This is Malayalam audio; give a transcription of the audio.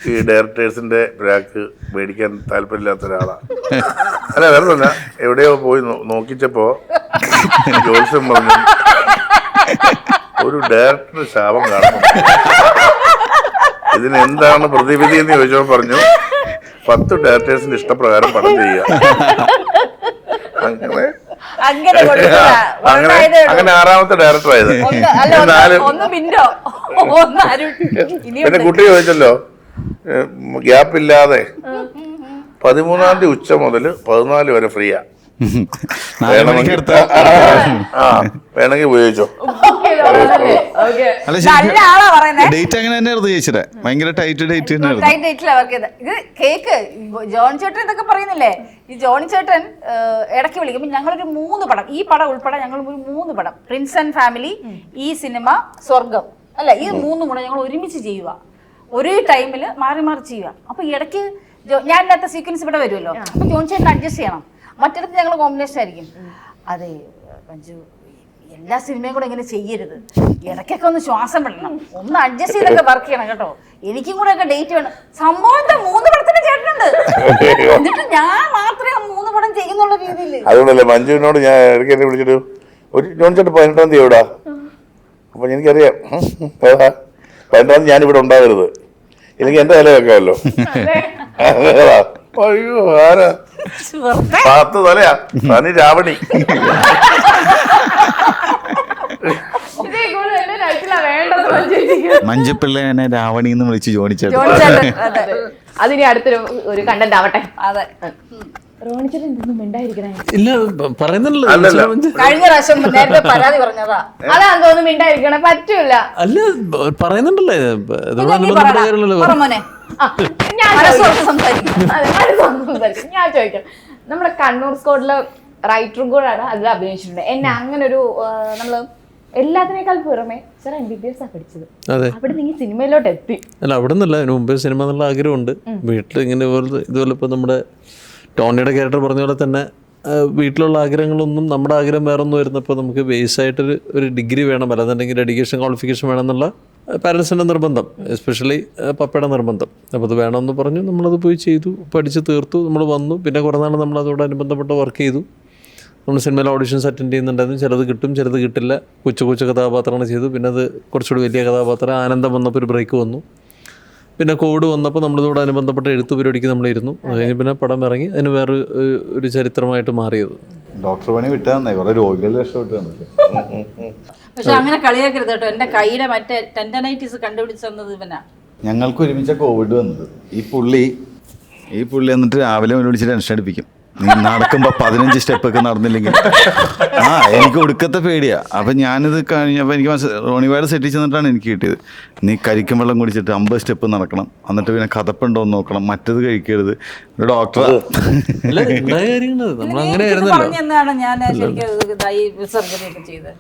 ഈ ഡയറക്ടേഴ്സിന്റെ ബ്രാക്ക് മേടിക്കാൻ താല്പര്യമില്ലാത്ത ഒരാളാണ്. അല്ല വേറൊന്നുമല്ല, എവിടെയോ പോയി നോക്കിച്ചപ്പോ ജോത്സ്യം പറഞ്ഞു ഒരു ഡയറക്ടർ ശാപം കാണുന്നു, ഇതിന് എന്താണ് പ്രതിവിധി എന്ന് ചോദിച്ചപ്പോൾ പറഞ്ഞു 10 ഡയറക്ടേഴ്സിന്റെ ഇഷ്ടപ്രകാരം പടം ചെയ്യുക. അങ്ങനെ 6ാമത്തെ ഡയറക്ടർ ആയത്. പിന്നെ കുട്ടി ചോദിച്ചല്ലോ ഗ്യാപ്പില്ലാതെ 13-ാം തീയതി ഉച്ച മുതൽ 14 വരെ ഫ്രീയാ, വേണമെങ്കിൽ ഉപയോഗിച്ചോ. ഡേറ്റ് അങ്ങനെ തന്നെയായിരുന്നു ചേച്ചിയുടെ, ഭയങ്കര ടൈറ്റ് ഡേറ്റ് ഇത് കേക്ക് ജോണി ചേട്ടൻ ഇതൊക്കെ പറയുന്നില്ലേ, ഈ ജോണി ചേട്ടൻ ഇടയ്ക്ക് വിളിക്കുമ്പോൾ ഞങ്ങളൊരു 3 പടം, ഈ പടം ഉൾപ്പെടെ ഞങ്ങൾ ഒരു 3 പടം, പ്രിൻസ് ആൻഡ് ഫാമിലി, ഈ സിനിമ, സ്വർഗം, അല്ല ഈ 3 പടം ഞങ്ങൾ ഒരുമിച്ച് ചെയ്യുക, ഒരേ ടൈമിൽ മാറി മാറി ചെയ്യുക. അപ്പൊ ഇടയ്ക്ക് ഞാൻ ഇല്ലാത്ത സീക്വൻസ് ഇവിടെ വരുമല്ലോ, അപ്പൊ ജോണി ചേട്ടൻ അഡ്ജസ്റ്റ് ചെയ്യണം, മറ്റിടത്ത് ഞങ്ങൾ കോമ്പിനേഷൻ ആയിരിക്കും. അതെ മഞ്ജു, എല്ലാ സിനിമയും കൂടെ ഇങ്ങനെ ചെയ്യരുത്, ഇടയ്ക്കൊക്കെ ഒന്ന് ശ്വാസം വിടണം, ഒന്ന് അഡ്ജസ്റ്റ് ചെയ്തൊക്കെ വർക്ക് ചെയ്യണം കേട്ടോ, എനിക്കും കൂടെ ഒക്കെ ഡേറ്റ് വേണം. സംഭവത്തെ 3 പടത്തിന് ചേട്ടനുണ്ട്, എന്നിട്ട് ഞാൻ മാത്രമേ 3 പടം ചെയ്യുന്നുള്ള രീതിയിൽ. അതുകൊണ്ടല്ലേ മഞ്ജുവിനോട് ഞാൻ ഇടയ്ക്ക് എന്നെ വിളിച്ചിട്ട് ഒരു ജോൺ ചേട്ടൻ 18-ാം തീയതി എവിടാ, അപ്പൊ എനിക്കറിയാം 18-ാം തീയതി ഞാനിവിടെ ഉണ്ടാകരുത്, എനിക്ക് എന്റെ തല വെക്കാമല്ലോ. അയ്യോ ആരാ 10 തലയാ തനി രാവണി. മഞ്ജുപിള്ളേനെ രാവണി എന്ന് വിളിച്ച് ജോണിച്ചേട്ടൻ. അതിനി അടുത്തൊരു ഒരു കണ്ടന്റ് ആവട്ടെ. അതെ, ഇല്ല പറയുന്നില്ല, കഴിഞ്ഞ പ്രാവശ്യം നേരത്തെ പരാതി പറഞ്ഞതാ, അതാന്ന് തോന്നുന്നു മിണ്ടായിരിക്കണേ, പറ്റൂല. അല്ല പറയുന്നുണ്ടല്ലേ, ഞാൻ ചോദിക്കാം, നമ്മുടെ കണ്ണൂർ സ്കോഡില് റൈറ്ററും കൂടാണ് അതിൽ അഭിനയിച്ചിട്ടുണ്ട്. എന്നെ അങ്ങനെ ഒരു നമ്മള് എല്ലാത്തിനേക്കാൾ പുറമെ സാർ MBBS പഠിച്ചത്, അവിടെ നിങ്ങൾ സിനിമയിലോട്ട് എത്തി. അല്ല അവിടെ നിന്നല്ല, അതിന് മുമ്പേ സിനിമ എന്നുള്ള ആഗ്രഹമുണ്ട്. വീട്ടിൽ ഇങ്ങനെ ഇതുപോലെ ഇപ്പോൾ നമ്മുടെ ടോണിയുടെ ക്യാരക്ടർ പറഞ്ഞ പോലെ തന്നെ വീട്ടിലുള്ള ആഗ്രഹങ്ങളൊന്നും നമ്മുടെ ആഗ്രഹം വേറെ ഒന്നും വരുന്നപ്പോൾ നമുക്ക് ബേസായിട്ടൊരു ഡിഗ്രി വേണം, അല്ലാന്നുണ്ടെങ്കിൽ എഡ്യൂക്കേഷൻ ക്വാളിഫിക്കേഷൻ വേണമെന്നുള്ള പാരൻസിൻ്റെ നിർബന്ധം, എസ്പെഷ്യലി പപ്പയുടെ നിർബന്ധം. അപ്പോൾ അത് വേണമെന്ന് പറഞ്ഞു, നമ്മളത് പോയി ചെയ്തു, പഠിച്ച് തീർത്തു, നമ്മൾ വന്നു. പിന്നെ കുറേ നാൾ നമ്മൾ അതോടനുബന്ധപ്പെട്ട് വർക്ക് ചെയ്തു. നമ്മൾ സിനിമയിൽ ഓഡിഷൻസ് അറ്റൻഡ് ചെയ്യുന്നുണ്ടായിരുന്നു, ചിലത് കിട്ടും ചിലത് കിട്ടില്ല. കൊച്ചു കഥാപാത്രങ്ങൾ ചെയ്തു. പിന്നെ അത് കുറച്ചുകൂടി വലിയ കഥാപാത്രം ആനന്ദം വന്നപ്പോൾ ഒരു ബ്രേക്ക് വന്നു. പിന്നെ കോവിഡ് വന്നപ്പോൾ നമ്മളിതോട് അനുബന്ധപ്പെട്ട എഴുത്ത് പരിപാടിക്ക് നമ്മളിരുന്നു. അത് കഴിഞ്ഞ് പിന്നെ പടം ഇറങ്ങി, അതിന് വേറെ ഒരു ചരിത്രമായിട്ട് മാറിയത്. ഡോക്ടർ പണി വിട്ടാൽ കുറെ രോഗികൾ രക്ഷപ്പെട്ടു. പക്ഷെ അങ്ങനെ കളിയാക്കരുത് കേട്ടോ, എന്റെ കയ്യിലെ മറ്റേ ടെൻഡനൈറ്റിസ് കണ്ടുപിടിച്ചത് ഇവനാ. ഞങ്ങൾക്ക് ഒരുമിച്ച കോവിഡ് വന്നത്. ഈ പുള്ളി എന്നിട്ട് രാവിലെ വിളിച്ച് ടെൻഷൻ അടിപ്പിക്കും, നീ നടക്കുമ്പോൾ 15 സ്റ്റെപ്പൊക്കെ നടന്നില്ലെങ്കിൽ. എനിക്ക് ഒടുക്കത്തെ പേടിയാ. അപ്പം ഞാനിത് കഴിഞ്ഞപ്പോൾ എനിക്ക് റോണിവാട് സെറ്റിൽ ചെന്നിട്ടാണ് എനിക്ക് കിട്ടിയത്. നീ കരിക്കും വെള്ളം കുടിച്ചിട്ട് 50 സ്റ്റെപ്പ് നടക്കണം, എന്നിട്ട് പിന്നെ കഥപ്പുണ്ടോ എന്ന് നോക്കണം, മറ്റത് കഴിക്കരുത്. ഒരു ഡോക്ടർ പറഞ്ഞാണ് ഞാൻ ശരിക്കും വിസർജനയൊക്കെ ചെയ്തത്.